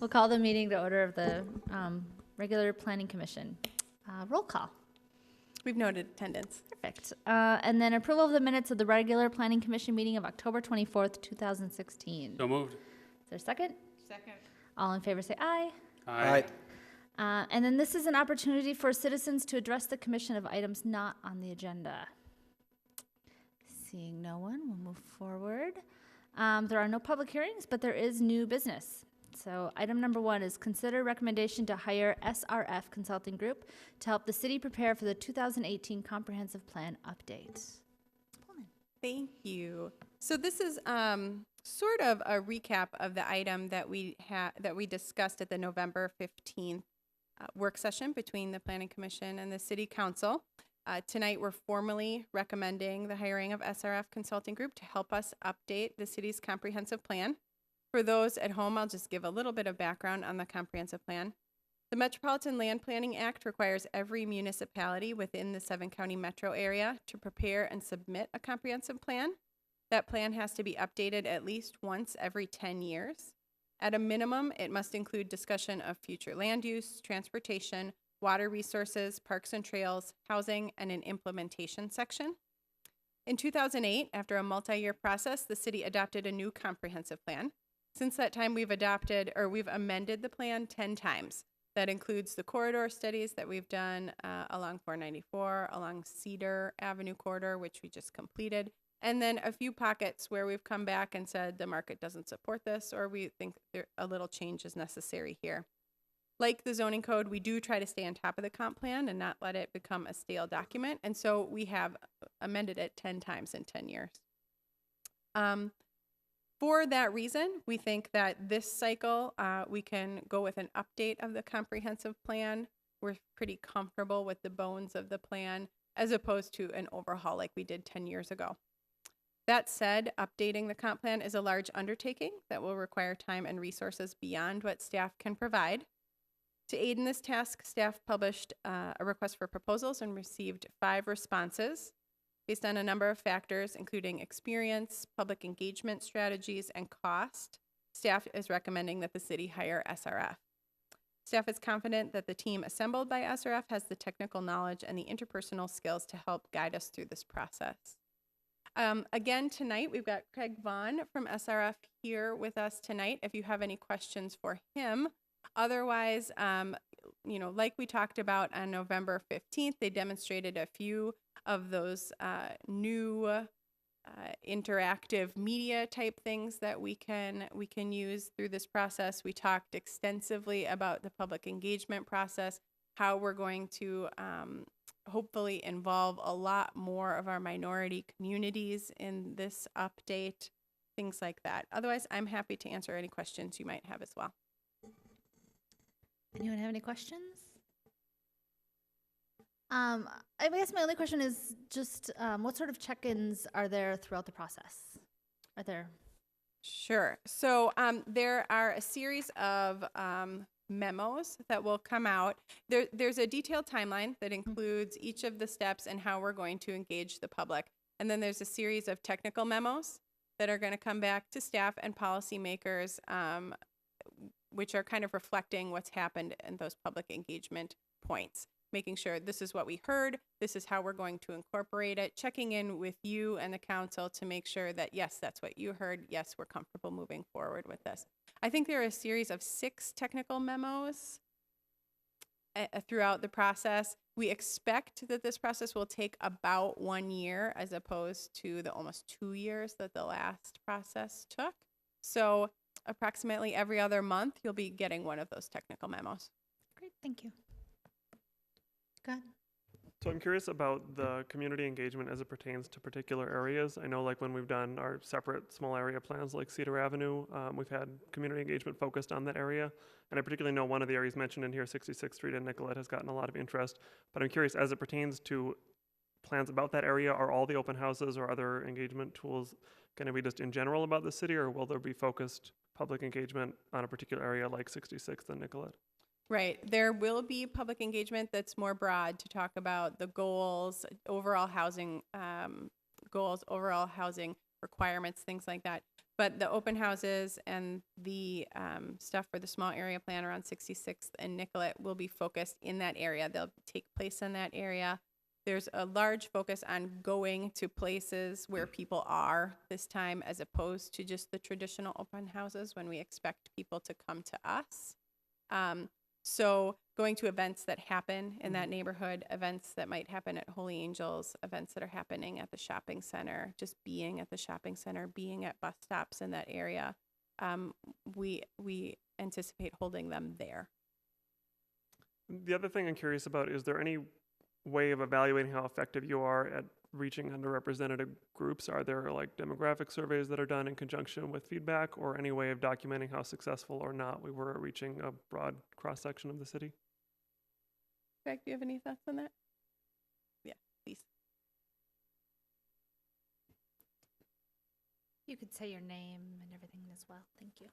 We'll call the meeting to order of the regular Planning Commission. Roll call. We've noted attendance. Perfect. And then approval of the minutes of the regular Planning Commission meeting of October 24th, 2016. So moved. Is there a second? Second. All in favor say aye. Aye. And then this is an opportunity for citizens to address the commission of items not on the agenda. Seeing no one, we'll move forward. There are no public hearings, but there is new business. So item number 1 is consider recommendation to hire SRF Consulting Group to help the city prepare for the 2018 Comprehensive Plan update. Thank you. So this is sort of a recap of the item that we discussed at the November 15th work session between the Planning Commission and the City Council. Tonight, we're formally recommending the hiring of SRF Consulting Group to help us update the city's comprehensive plan. For those at home, I'll just give a little bit of background on the comprehensive plan. The Metropolitan Land Planning Act requires every municipality within the 7-county metro area to prepare and submit a comprehensive plan. That plan has to be updated at least once every 10 years. At a minimum, it must include discussion of future land use, transportation, water resources, parks and trails, housing, and an implementation section. In 2008, after a multi-year process, the city adopted a new comprehensive plan. Since that time, we've amended the plan 10 times. That includes the corridor studies that we've done along 494, along Cedar Avenue corridor, which we just completed, and then a few pockets where we've come back and said the market doesn't support this, or we think a little change is necessary here. Like the zoning code, we do try to stay on top of the comp plan and not let it become a stale document, and so we have amended it 10 times in 10 years. For that reason, we think that this cycle, we can go with an update of the comprehensive plan. We're pretty comfortable with the bones of the plan, as opposed to an overhaul like we did 10 years ago. That said, updating the comp plan is a large undertaking that will require time and resources beyond what staff can provide. To aid in this task, staff published a request for proposals and received 5 responses. Based on a number of factors, including experience, public engagement strategies, and cost, staff is recommending that the city hire SRF. Staff is confident that the team assembled by SRF has the technical knowledge and the interpersonal skills to help guide us through this process. Again, tonight, we've got Craig Vaughn from SRF here with us tonight if you have any questions for him. Otherwise, like we talked about on November 15th, they demonstrated a few of those new interactive media type things that we can use through this process. We talked extensively about the public engagement process, how we're going to hopefully involve a lot more of our minority communities in this update, things like that. Otherwise, I'm happy to answer any questions you might have as well. Anyone have any questions? I guess my only question is just what sort of check-ins are there throughout the process? Are there? Sure. So there are a series of memos that will come out. There's a detailed timeline that includes each of the steps and how we're going to engage the public. And then there's a series of technical memos that are going to come back to staff and policymakers, which are kind of reflecting what's happened in those public engagement points, making sure this is what we heard, this is how we're going to incorporate it, checking in with you and the council to make sure that, yes, that's what you heard, yes, we're comfortable moving forward with this. I think there are a series of 6 technical memos throughout the process. We expect that this process will take about 1 year as opposed to the almost 2 years that the last process took. So approximately every other month, you'll be getting one of those technical memos. Great, thank you. Go ahead. So I'm curious about the community engagement as it pertains to particular areas. I know like when we've done our separate small area plans like Cedar Avenue, we've had community engagement focused on that area. And I particularly know one of the areas mentioned in here, 66th Street and Nicollet, has gotten a lot of interest. But I'm curious, as it pertains to plans about that area, are all the open houses or other engagement tools going to be just in general about the city, or will there be focused public engagement on a particular area like 66th and Nicollet? Right. There will be public engagement that's more broad to talk about the goals, overall housing requirements, things like that. But the open houses and the stuff for the small area plan around 66th and Nicollet will be focused in that area. They'll take place in that area. There's a large focus on going to places where people are this time, as opposed to just the traditional open houses when we expect people to come to us. So going to events that happen in that neighborhood, events that might happen at Holy Angels, events that are happening at the shopping center, just being at the shopping center, being at bus stops in that area, we anticipate holding them there. The other thing I'm curious about, is there any way of evaluating how effective you are at reaching underrepresented groups? Are there like demographic surveys that are done in conjunction with feedback, or any way of documenting how successful or not we were at reaching a broad cross-section of the city? Greg, do you have any thoughts on that? Yeah, please. You could say your name and everything as well. Thank you.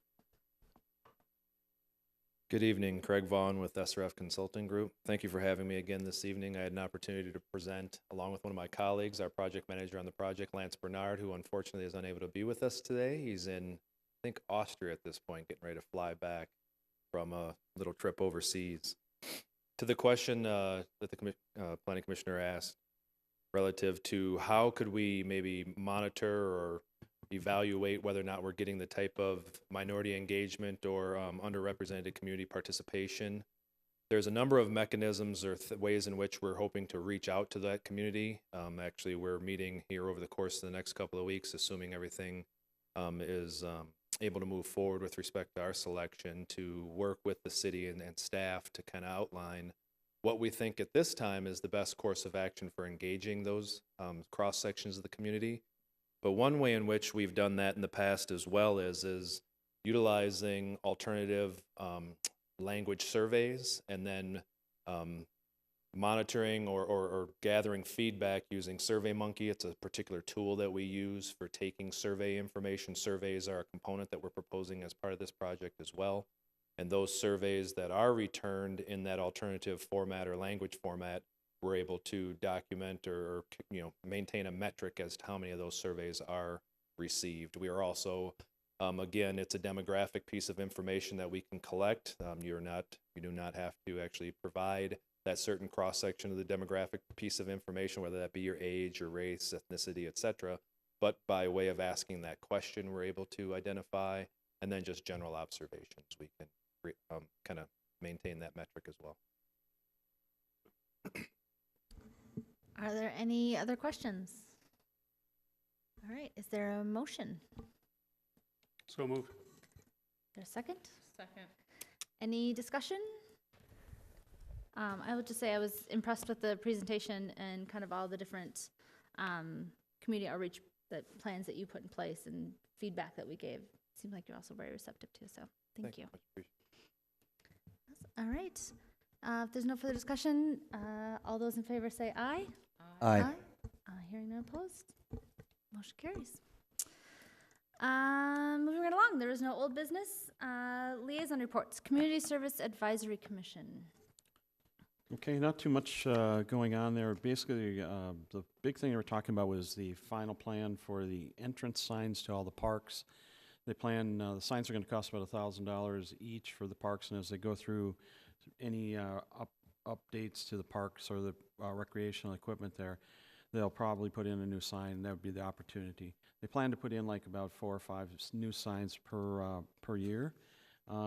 Good evening, Craig Vaughn with SRF Consulting Group. Thank you for having me again this evening. I had an opportunity to present along with one of my colleagues, our project manager on the project, Lance Bernard, who unfortunately is unable to be with us today. He's in, I think, Austria at this point, getting ready to fly back from a little trip overseas. To the question that the Planning Commissioner asked relative to how could we maybe monitor or evaluate whether or not we're getting the type of minority engagement or underrepresented community participation. There's a number of mechanisms or ways in which we're hoping to reach out to that community. Actually, we're meeting here over the course of the next couple of weeks, assuming everything is able to move forward with respect to our selection, to work with the city and staff to kind of outline what we think at this time is the best course of action for engaging those cross sections of the community. But one way in which we've done that in the past as well is utilizing alternative language surveys, and then monitoring or gathering feedback using SurveyMonkey. It's a particular tool that we use for taking survey information. Surveys are a component that we're proposing as part of this project as well. And those surveys that are returned in that alternative format or language format, we're able to document or maintain a metric as to how many of those surveys are received. We are also, again, it's a demographic piece of information that we can collect. You do not have to actually provide that certain cross-section of the demographic piece of information, whether that be your age, your race, ethnicity, etc. But by way of asking that question, we're able to identify, and then just general observations. We can kind of maintain that metric as well. Are there any other questions? All right, is there a motion? So move. Is there a second? Second. Any discussion? I would just say I was impressed with the presentation and kind of all the different community outreach plans that you put in place and feedback that we gave. Seemed like you're also very receptive to, so thank you. Much appreciated. All right. If there's no further discussion, all those in favor say aye. Aye. Hearing none opposed. Motion carries. Moving right along, there is no old business. Liaison reports. Community Service Advisory Commission. Okay, not too much going on there. Basically, the big thing they were talking about was the final plan for the entrance signs to all the parks. They plan, the signs are going to cost about $1,000 each for the parks, and as they go through any updates to the parks or the recreational equipment there, they'll probably put in a new sign. That would be the opportunity. They plan to put in like about 4 or 5 new signs per year,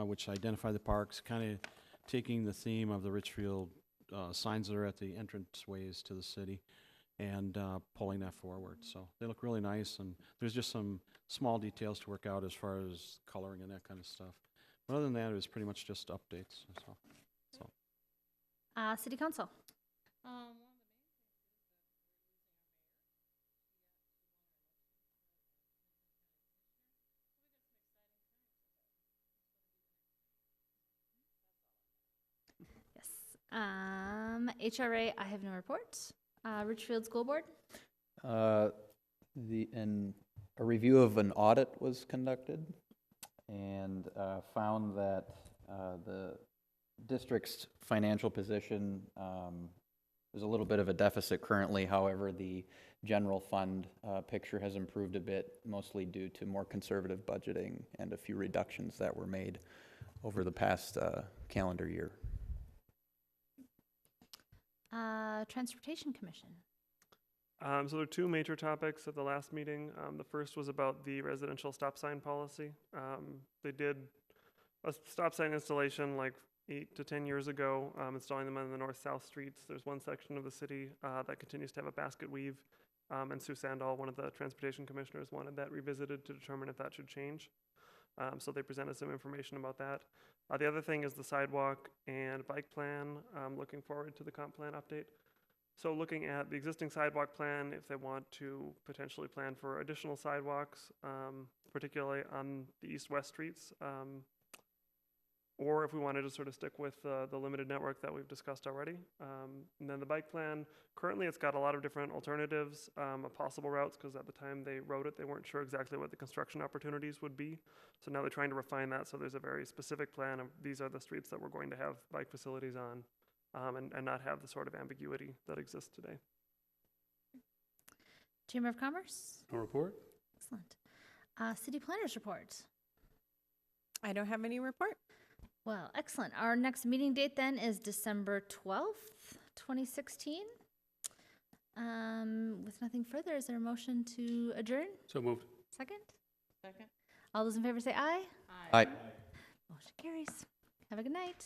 which identify the parks, kind of taking the theme of the Richfield signs that are at the entranceways to the city and pulling that forward. So they look really nice, and there's just some small details to work out as far as coloring and that kind of stuff. But other than that, it was pretty much just updates. City Council. Yes. HRA, I have no report. Richfield School Board. A review of an audit was conducted and found that the district's financial position There's a little bit of a deficit currently, however, the general fund picture has improved a bit, mostly due to more conservative budgeting and a few reductions that were made over the past calendar year. Transportation Commission. So there are two major topics at the last meeting. The first was about the residential stop sign policy. They did a stop sign installation like 8 to 10 years ago, installing them on the north-south streets. There's one section of the city that continues to have a basket weave, and Sue Sandall, one of the transportation commissioners, wanted that revisited to determine if that should change. So they presented some information about that. The other thing is the sidewalk and bike plan. Looking forward to the comp plan update. So looking at the existing sidewalk plan, if they want to potentially plan for additional sidewalks, particularly on the east-west streets, or if we wanted to sort of stick with the limited network that we've discussed already. And then the bike plan, currently it's got a lot of different alternatives of possible routes, because at the time they wrote it, they weren't sure exactly what the construction opportunities would be. So now they're trying to refine that, so there's a very specific plan of these are the streets that we're going to have bike facilities on, and not have the sort of ambiguity that exists today. Chamber of Commerce. No report? Excellent. City Planners Report. I don't have any report. Well, excellent. Our next meeting date then is December 12th, 2016. With nothing further, is there a motion to adjourn? So moved. Second? Second. All those in favor say aye. Aye. Motion carries. Have a good night.